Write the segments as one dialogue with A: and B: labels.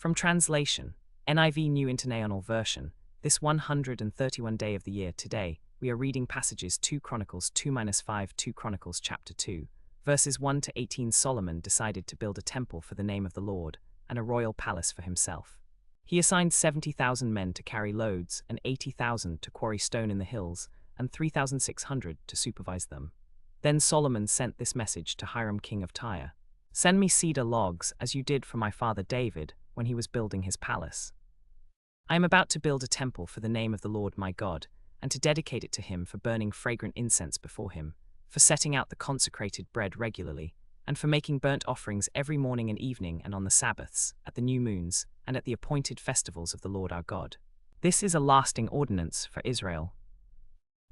A: From translation, NIV New International Version, this 131 day of the year today, we are reading passages 2 Chronicles 2-5 2 Chronicles chapter 2, verses 1 to 18. Solomon decided to build a temple for the name of the Lord and a royal palace for himself. He assigned 70,000 men to carry loads and 80,000 to quarry stone in the hills and 3,600 to supervise them. Then Solomon sent this message to Hiram king of Tyre: "Send me cedar logs as you did for my father David when he was building his palace. I am about to build a temple for the name of the Lord my God, and to dedicate it to him for burning fragrant incense before him, for setting out the consecrated bread regularly, and for making burnt offerings every morning and evening and on the Sabbaths, at the new moons, and at the appointed festivals of the Lord our God. This is a lasting ordinance for Israel.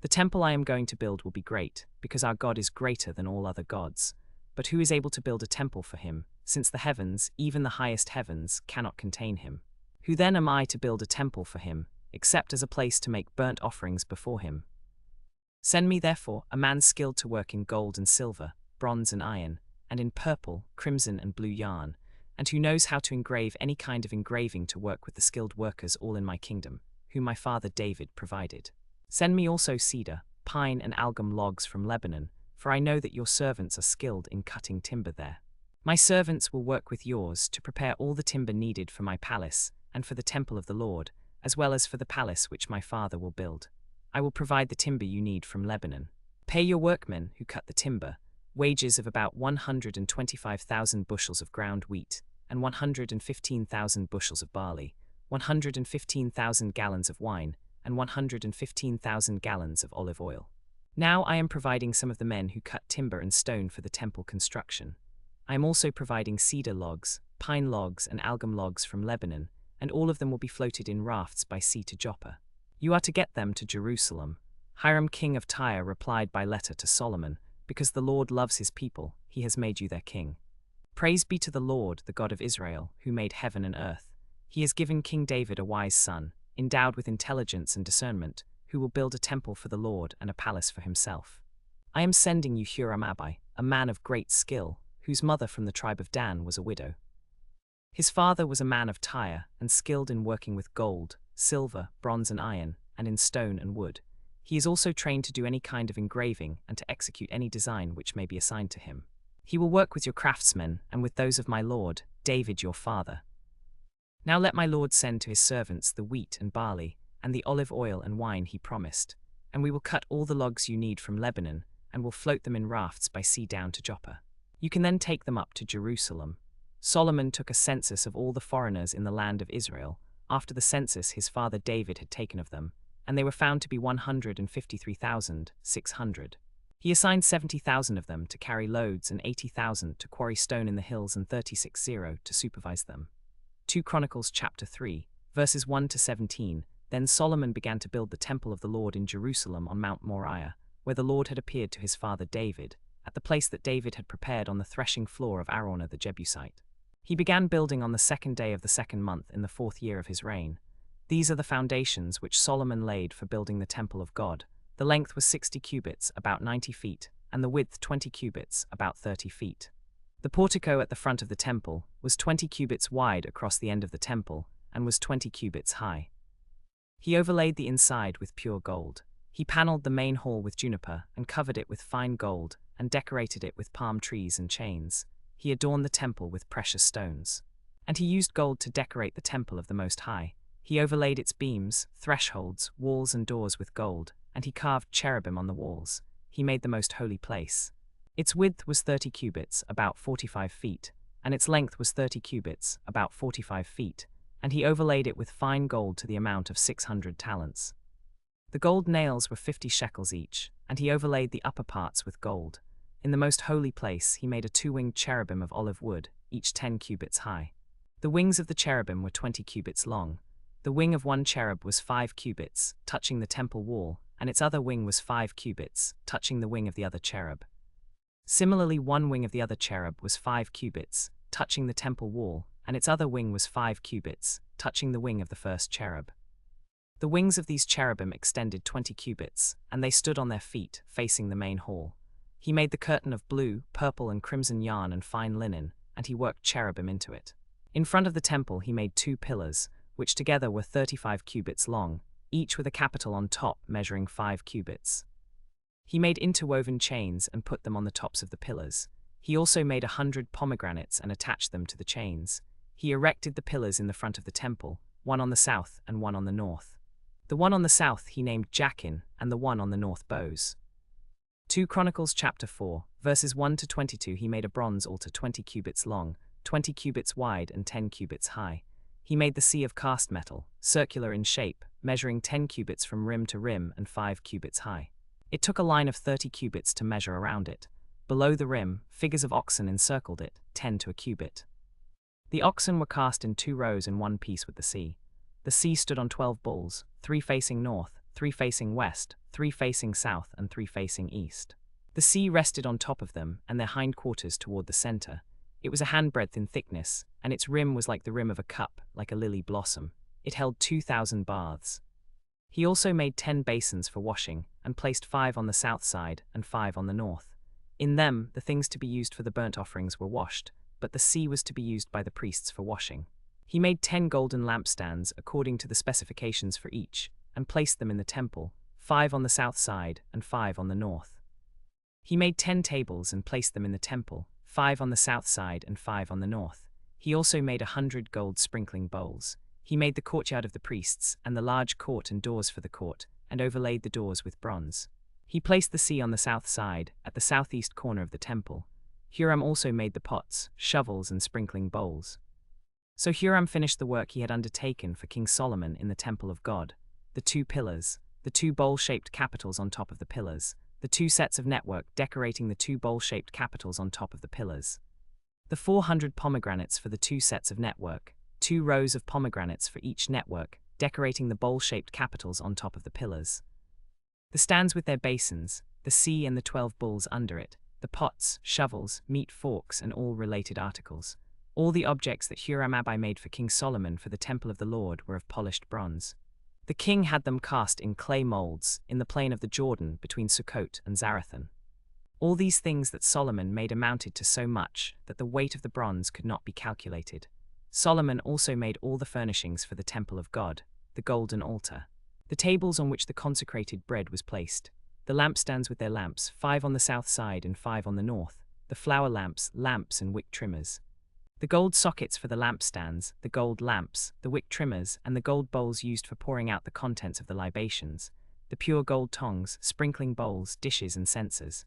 A: The temple I am going to build will be great, because our God is greater than all other gods. But who is able to build a temple for him, since the heavens, even the highest heavens, cannot contain him? Who then am I to build a temple for him, except as a place to make burnt offerings before him? Send me therefore a man skilled to work in gold and silver, bronze and iron, and in purple, crimson and blue yarn, and who knows how to engrave any kind of engraving to work with the skilled workers all in my kingdom, whom my father David provided. Send me also cedar, pine and algum logs from Lebanon, for I know that your servants are skilled in cutting timber there. My servants will work with yours to prepare all the timber needed for my palace and for the temple of the Lord, as well as for the palace which my father will build. I will provide the timber you need from Lebanon. Pay your workmen who cut the timber wages of about 125,000 bushels of ground wheat, and 115,000 bushels of barley, 115,000 gallons of wine, and 115,000 gallons of olive oil. Now I am providing some of the men who cut timber and stone for the temple construction. I am also providing cedar logs, pine logs, and algum logs from Lebanon, and all of them will be floated in rafts by sea to Joppa. You are to get them to Jerusalem." Hiram king of Tyre replied by letter to Solomon, "Because the Lord loves his people, he has made you their king. Praise be to the Lord, the God of Israel, who made heaven and earth. He has given King David a wise son, endowed with intelligence and discernment, who will build a temple for the Lord and a palace for himself. I am sending you Huram-Abi, a man of great skill, whose mother from the tribe of Dan was a widow. His father was a man of Tyre and skilled in working with gold, silver, bronze and iron, and in stone and wood. He is also trained to do any kind of engraving and to execute any design which may be assigned to him. He will work with your craftsmen and with those of my lord, David your father. Now let my lord send to his servants the wheat and barley, and the olive oil and wine he promised, and we will cut all the logs you need from Lebanon, and will float them in rafts by sea down to Joppa. You can then take them up to Jerusalem." Solomon took a census of all the foreigners in the land of Israel, after the census his father David had taken of them, and they were found to be 153,600. He assigned 70,000 of them to carry loads and 80,000 to quarry stone in the hills and 36,000 to supervise them. 2 Chronicles chapter 3, verses 1 to 17. Then Solomon began to build the temple of the Lord in Jerusalem on Mount Moriah, where the Lord had appeared to his father David, at the place that David had prepared on the threshing floor of Araunah the Jebusite. He began building on the 2nd day of the 2nd month in the 4th year of his reign. These are the foundations which Solomon laid for building the temple of God. The length was 60 cubits, about 90 feet, and the width 20 cubits, about 30 feet. The portico at the front of the temple was 20 cubits wide across the end of the temple, and was 20 cubits high. He overlaid the inside with pure gold. He paneled the main hall with juniper, and covered it with fine gold, and decorated it with palm trees and chains. He adorned the temple with precious stones. And he used gold to decorate the temple of the Most High. He overlaid its beams, thresholds, walls and doors with gold, and he carved cherubim on the walls. He made the most holy place. Its width was 30 cubits, about 45 feet, and its length was 30 cubits, about 45 feet, and he overlaid it with fine gold to the amount of 600 talents. The gold nails were 50 shekels each, and he overlaid the upper parts with gold. In the most holy place he made a 2-winged cherubim of olive wood, each 10 cubits high. The wings of the cherubim were 20 cubits long. The wing of one cherub was 5 cubits, touching the temple wall, and its other wing was 5 cubits, touching the wing of the other cherub. Similarly, one wing of the other cherub was 5 cubits, touching the temple wall, and its other wing was 5 cubits, touching the wing of the first cherub. The wings of these cherubim extended 20 cubits, and they stood on their feet, facing the main hall. He made the curtain of blue, purple and crimson yarn and fine linen, and he worked cherubim into it. In front of the temple he made 2 pillars, which together were 35 cubits long, each with a capital on top measuring 5 cubits. He made interwoven chains and put them on the tops of the pillars. He also made 100 pomegranates and attached them to the chains. He erected the pillars in the front of the temple, one on the south and one on the north. The one on the south he named Jachin, and the one on the north Boaz. 2 Chronicles chapter 4, verses 1 to 22. He made a bronze altar 20 cubits long, 20 cubits wide and 10 cubits high. He made the sea of cast metal, circular in shape, measuring 10 cubits from rim to rim and 5 cubits high. It took a line of 30 cubits to measure around it. Below the rim, figures of oxen encircled it, 10 to a cubit. The oxen were cast in 2 rows in one piece with the sea. The sea stood on 12 bulls, 3 facing north, 3 facing west, 3 facing south, and 3 facing east. The sea rested on top of them, and their hindquarters toward the center. It was a handbreadth in thickness, and its rim was like the rim of a cup, like a lily blossom. It held 2,000 baths. He also made 10 basins for washing, and placed 5 on the south side and 5 on the north. In them, the things to be used for the burnt offerings were washed, but the sea was to be used by the priests for washing. He made 10 golden lampstands according to the specifications for each, and placed them in the temple, 5 on the south side and 5 on the north. He made 10 tables and placed them in the temple, 5 on the south side and 5 on the north. He also made 100 gold sprinkling bowls. He made the courtyard of the priests, and the large court and doors for the court, and overlaid the doors with bronze. He placed the sea on the south side, at the southeast corner of the temple. Huram also made the pots, shovels, and sprinkling bowls. So Huram finished the work he had undertaken for King Solomon in the temple of God: the 2 pillars, the 2 bowl-shaped capitals on top of the pillars, the 2 sets of network decorating the 2 bowl-shaped capitals on top of the pillars, the 400 pomegranates for the 2 sets of network, 2 rows of pomegranates for each network decorating the bowl-shaped capitals on top of the pillars, the stands with their basins, the sea and the 12 bulls under it, the pots, shovels, meat forks, and all related articles. All the objects that Huram-Abi made for King Solomon for the temple of the Lord were of polished bronze. The king had them cast in clay molds in the plain of the Jordan between Sukkot and Zarethan. All these things that Solomon made amounted to so much that the weight of the bronze could not be calculated. Solomon also made all the furnishings for the temple of God, the golden altar, the tables on which the consecrated bread was placed, the lampstands with their lamps, 5 on the south side and 5 on the north, the flower lamps, and wick trimmers, the gold sockets for the lampstands, the gold lamps, the wick trimmers, and the gold bowls used for pouring out the contents of the libations, the pure gold tongs, sprinkling bowls, dishes, and censers,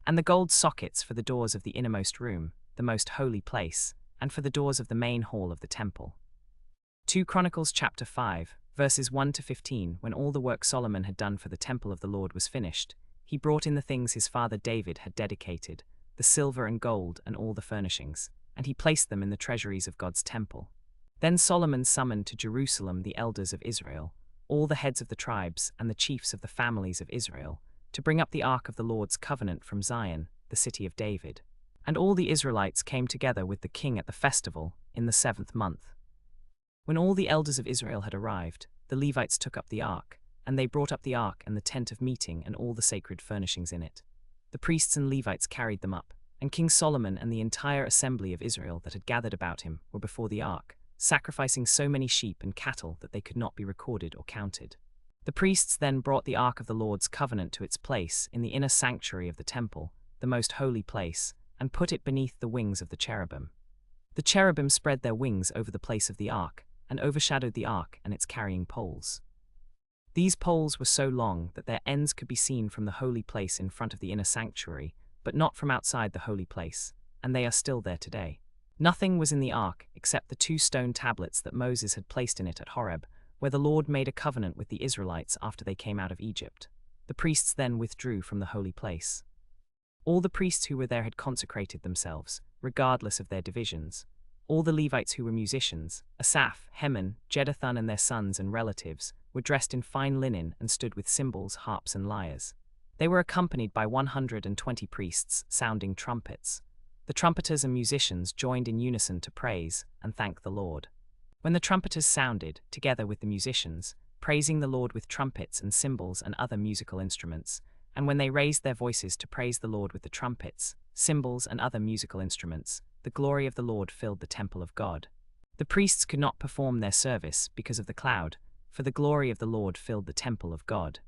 A: and the gold sockets for the doors of the innermost room, the most holy place, and for the doors of the main hall of the temple. 2 Chronicles chapter 5, verses 1 to 15. When all the work Solomon had done for the temple of the Lord was finished, he brought in the things his father David had dedicated, the silver and gold and all the furnishings, and he placed them in the treasuries of God's temple. Then Solomon summoned to Jerusalem the elders of Israel, all the heads of the tribes and the chiefs of the families of Israel, to bring up the ark of the Lord's covenant from Zion, the city of David. And all the Israelites came together with the king at the festival in the 7th month. When all the elders of Israel had arrived, the Levites took up the ark, and they brought up the ark and the tent of meeting and all the sacred furnishings in it. The priests and Levites carried them up, and King Solomon and the entire assembly of Israel that had gathered about him were before the ark, sacrificing so many sheep and cattle that they could not be recorded or counted. The priests then brought the ark of the Lord's covenant to its place in the inner sanctuary of the temple, the most holy place, and put it beneath the wings of the cherubim. The cherubim spread their wings over the place of the ark, and overshadowed the ark and its carrying poles. These poles were so long that their ends could be seen from the holy place in front of the inner sanctuary, but not from outside the holy place, and they are still there today. Nothing was in the ark except the 2 stone tablets that Moses had placed in it at Horeb, where the Lord made a covenant with the Israelites after they came out of Egypt. The priests then withdrew from the holy place. All the priests who were there had consecrated themselves, regardless of their divisions. All the Levites who were musicians, Asaph, Heman, Jeduthun and their sons and relatives, were dressed in fine linen and stood with cymbals, harps and lyres. They were accompanied by 120 priests sounding trumpets. The trumpeters and musicians joined in unison to praise and thank the Lord. When the trumpeters sounded, together with the musicians, praising the Lord with trumpets and cymbals and other musical instruments, and when they raised their voices to praise the Lord with the trumpets, cymbals and other musical instruments, the glory of the Lord filled the temple of God. The priests could not perform their service because of the cloud, for the glory of the Lord filled the temple of God.